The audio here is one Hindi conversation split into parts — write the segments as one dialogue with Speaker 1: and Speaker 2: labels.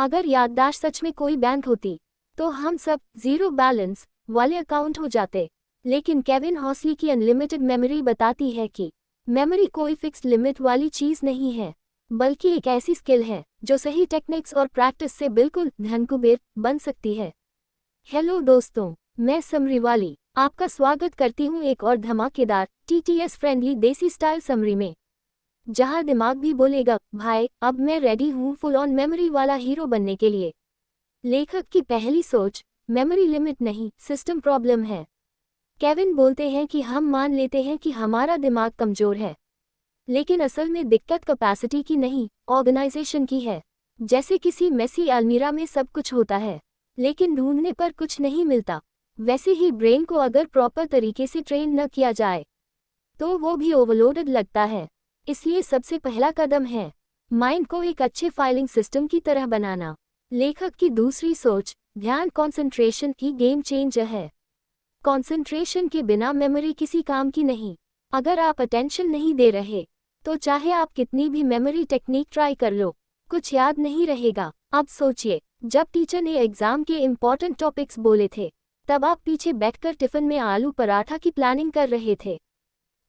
Speaker 1: अगर याददाश्त सच में कोई बैंक होती तो हम सब जीरो बैलेंस वाले अकाउंट हो जाते। लेकिन केविन हॉस्ली की अनलिमिटेड मेमोरी बताती है कि मेमोरी कोई फिक्स्ड लिमिट वाली चीज़ नहीं है, बल्कि एक ऐसी स्किल है जो सही टेक्निक्स और प्रैक्टिस से बिल्कुल धनकुबेर बन सकती है। हेलो दोस्तों, मैं समरी वाली आपका स्वागत करती हूँ एक और धमाकेदार TTS फ्रेंडली देसी स्टाइल समरी में, जहाँ दिमाग भी बोलेगा भाई अब मैं रेडी हूँ फुल ऑन मेमोरी वाला हीरो बनने के लिए। लेखक की पहली सोच, मेमोरी लिमिट नहीं सिस्टम प्रॉब्लम है। केविन बोलते हैं कि हम मान लेते हैं कि हमारा दिमाग कमजोर है, लेकिन असल में दिक्कत कैपेसिटी की नहीं, ऑर्गेनाइजेशन की है। जैसे किसी मेसी अलमीरा में सब कुछ होता है, लेकिन ढूंढने पर कुछ नहीं मिलता, वैसे ही ब्रेन को अगर प्रॉपर तरीके से ट्रेन न किया जाए तो वो भी ओवरलोडेड लगता है। इसलिए सबसे पहला कदम है माइंड को एक अच्छे फाइलिंग सिस्टम की तरह बनाना। लेखक की दूसरी सोच, ध्यान कंसंट्रेशन की गेम चेंजर है। कंसंट्रेशन के बिना मेमोरी किसी काम की नहीं। अगर आप अटेंशन नहीं दे रहे तो चाहे आप कितनी भी मेमोरी टेक्निक ट्राई कर लो, कुछ याद नहीं रहेगा। अब सोचिए, जब टीचर ने एग्जाम के इम्पॉर्टेंट टॉपिक्स बोले थे तब आप पीछे बैठकर टिफिन में आलू पराठा की प्लानिंग कर रहे थे,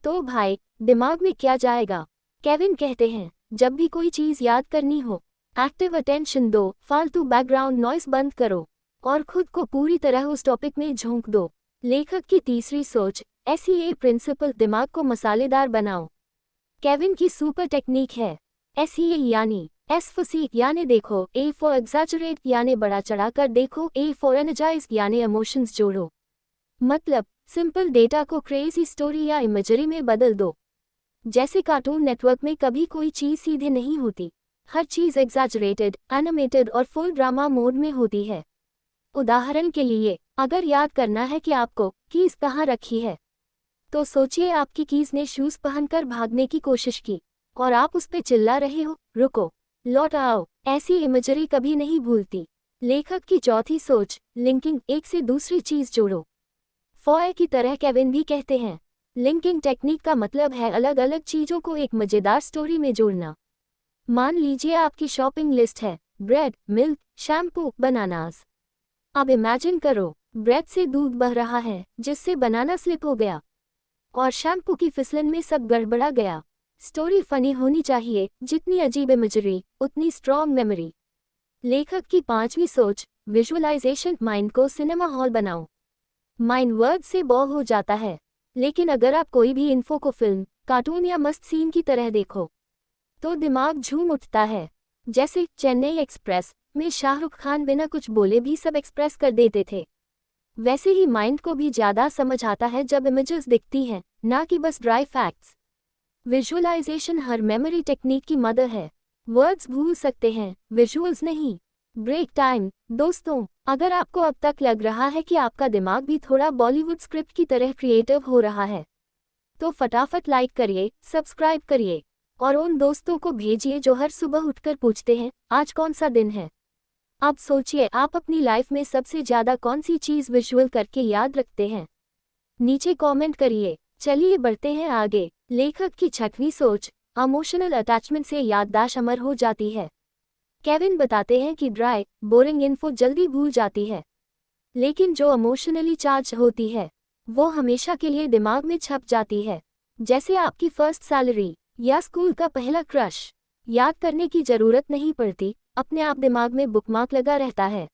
Speaker 1: तो भाई दिमाग में क्या जाएगा। केविन कहते हैं जब भी कोई चीज़ याद करनी हो, एक्टिव अटेंशन दो, फालतू बैकग्राउंड नॉइस बंद करो और खुद को पूरी तरह उस टॉपिक में झोंक दो। लेखक की तीसरी सोच, SEA प्रिंसिपल, दिमाग को मसालेदार बनाओ। केविन की सुपर टेक्निक है SEA यानी S for see यानी देखो, A for exaggerate यानी बड़ा चढ़ा कर देखो, A for energize यानी इमोशंस जोड़ो। मतलब सिंपल डेटा को क्रेजी स्टोरी या इमेजरी में बदल दो। जैसे कार्टून नेटवर्क में कभी कोई चीज़ सीधे नहीं होती, हर चीज़ एग्जैजरेटेड, एनिमेटेड और फुल ड्रामा मोड में होती है। उदाहरण के लिए, अगर याद करना है कि आपको कीज़ कहाँ रखी है, तो सोचिए आपकी कीज़ ने शूज़ पहनकर भागने की कोशिश की और आप उस पर चिल्ला रहे हो, रुको, लौट आओ। ऐसी इमेजरी कभी नहीं भूलती। लेखक की चौथी सोच, लिंकिंग, एक से दूसरी चीज़ जोड़ो। फॉय की तरह केविन भी कहते हैं लिंकिंग टेक्निक का मतलब है अलग अलग चीज़ों को एक मज़ेदार स्टोरी में जोड़ना। मान लीजिए आपकी शॉपिंग लिस्ट है ब्रेड, मिल्क, शैम्पू, बनानास। अब इमेजिन करो, ब्रेड से दूध बह रहा है जिससे बनाना स्लिप हो गया और शैम्पू की फिसलन में सब गड़बड़ा गया। स्टोरी फनी होनी चाहिए, जितनी अजीब इमेजरी उतनी स्ट्रॉन्ग मेमोरी। लेखक की पांचवी सोच, विजुअलाइजेशन, माइंड को सिनेमा हॉल बनाओ। माइंड वर्ड से बोर हो जाता है, लेकिन अगर आप कोई भी इन्फो को फिल्म, कार्टून या मस्त सीन की तरह देखो तो दिमाग झूम उठता है। जैसे चेन्नई एक्सप्रेस में शाहरुख खान बिना कुछ बोले भी सब एक्सप्रेस कर देते थे, वैसे ही माइंड को भी ज़्यादा समझ आता है जब इमेजेस दिखती हैं, ना कि बस ड्राई फैक्ट्स। विजुअलाइजेशन हर मेमोरी टेक्निक की मदर है। वर्ड्स भूल सकते हैं, विजुअल्स नहीं। Break time. दोस्तों, अगर आपको अब तक लग रहा है कि आपका दिमाग भी थोड़ा बॉलीवुड स्क्रिप्ट की तरह क्रिएटिव हो रहा है, तो फटाफट लाइक करिए, सब्सक्राइब करिए और उन दोस्तों को भेजिए जो हर सुबह उठकर पूछते हैं आज कौन सा दिन है। अब सोचिए, आप अपनी लाइफ में सबसे ज़्यादा कौन सी चीज़ विजुअल करके याद रखते हैं? नीचे कमेंट करिए। चलिए बढ़ते हैं आगे। लेखक की छठवीं सोच, इमोशनल अटैचमेंट से याददाश्त अमर हो जाती है। केविन बताते हैं कि ड्राई, बोरिंग इन्फो जल्दी भूल जाती है, लेकिन जो इमोशनली चार्ज होती है वो हमेशा के लिए दिमाग में छप जाती है। जैसे आपकी फर्स्ट सैलरी या स्कूल का पहला क्रश। याद करने की ज़रूरत नहीं पड़ती, अपने आप दिमाग में बुकमार्क लगा रहता है।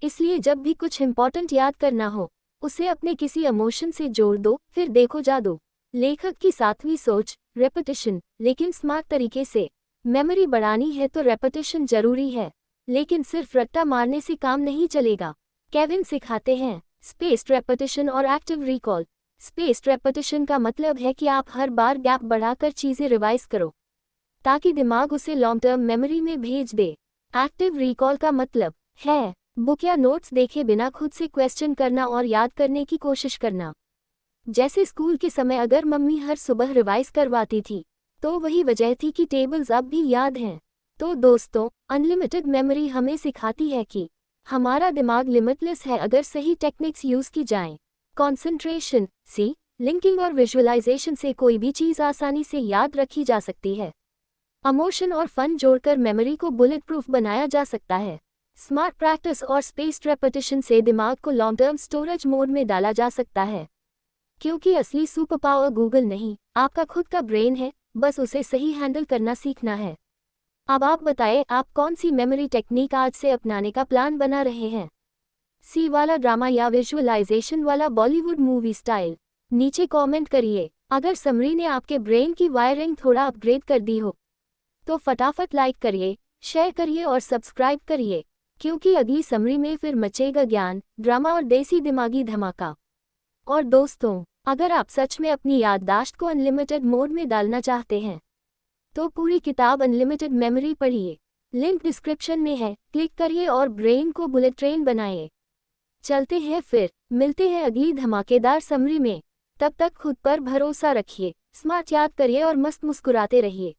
Speaker 1: इसलिए जब भी कुछ इंपॉर्टेंट याद करना हो, उसे अपने किसी इमोशन से जोड़ दो, फिर देखो जादू। लेखक की सातवीं सोच, रेपिटेशन, लेकिन स्मार्ट तरीके से। मेमोरी बढ़ानी है तो रेपिटेशन जरूरी है, लेकिन सिर्फ रट्टा मारने से काम नहीं चलेगा। केविन सिखाते हैं स्पेस्ड रेपिटेशन और एक्टिव रिकॉल। स्पेस्ड रेपिटेशन का मतलब है कि आप हर बार गैप बढ़ाकर चीज़ें रिवाइज करो ताकि दिमाग उसे लॉन्ग टर्म मेमोरी में भेज दे। एक्टिव रिकॉल का मतलब है बुक या नोट्स देखे बिना खुद से क्वेश्चन करना और याद करने की कोशिश करना। जैसे स्कूल के समय अगर मम्मी हर सुबह रिवाइज करवाती थी तो वही वजह थी कि टेबल्स अब भी याद हैं। तो दोस्तों, अनलिमिटेड मेमोरी हमें सिखाती है कि हमारा दिमाग लिमिटलेस है अगर सही टेक्निक्स यूज़ की जाएं। कंसंट्रेशन, लिंकिंग और विजुअलाइजेशन से कोई भी चीज़ आसानी से याद रखी जा सकती है। इमोशन और फन जोड़कर मेमोरी को बुलेट प्रूफ बनाया जा सकता है। स्मार्ट प्रैक्टिस और स्पेस्ड रेपिटेशन से दिमाग को लॉन्ग टर्म स्टोरेज मोड में डाला जा सकता है। क्योंकि असली सुपर पावर गूगल नहीं, आपका खुद का ब्रेन है, बस उसे सही हैंडल करना सीखना है। अब आप बताएं, आप कौन सी मेमोरी टेक्निक आज से अपनाने का प्लान बना रहे हैं? सी वाला ड्रामा या विजुअलाइजेशन वाला बॉलीवुड मूवी स्टाइल? नीचे कमेंट करिए। अगर समरी ने आपके ब्रेन की वायरिंग थोड़ा अपग्रेड कर दी हो तो फटाफट लाइक करिए, शेयर करिए और सब्सक्राइब करिए, क्योंकि अगली समरी में फिर मचेगा ज्ञान, ड्रामा और देसी दिमागी धमाका। और दोस्तों, अगर आप सच में अपनी याददाश्त को अनलिमिटेड मोड में डालना चाहते हैं तो पूरी किताब अनलिमिटेड मेमोरी पढ़िए। लिंक डिस्क्रिप्शन में है, क्लिक करिए और ब्रेन को बुलेट ट्रेन बनाइए। चलते हैं, फिर मिलते हैं अगली धमाकेदार समरी में। तब तक खुद पर भरोसा रखिए, स्मार्ट याद करिए और मस्त मुस्कुराते रहिए।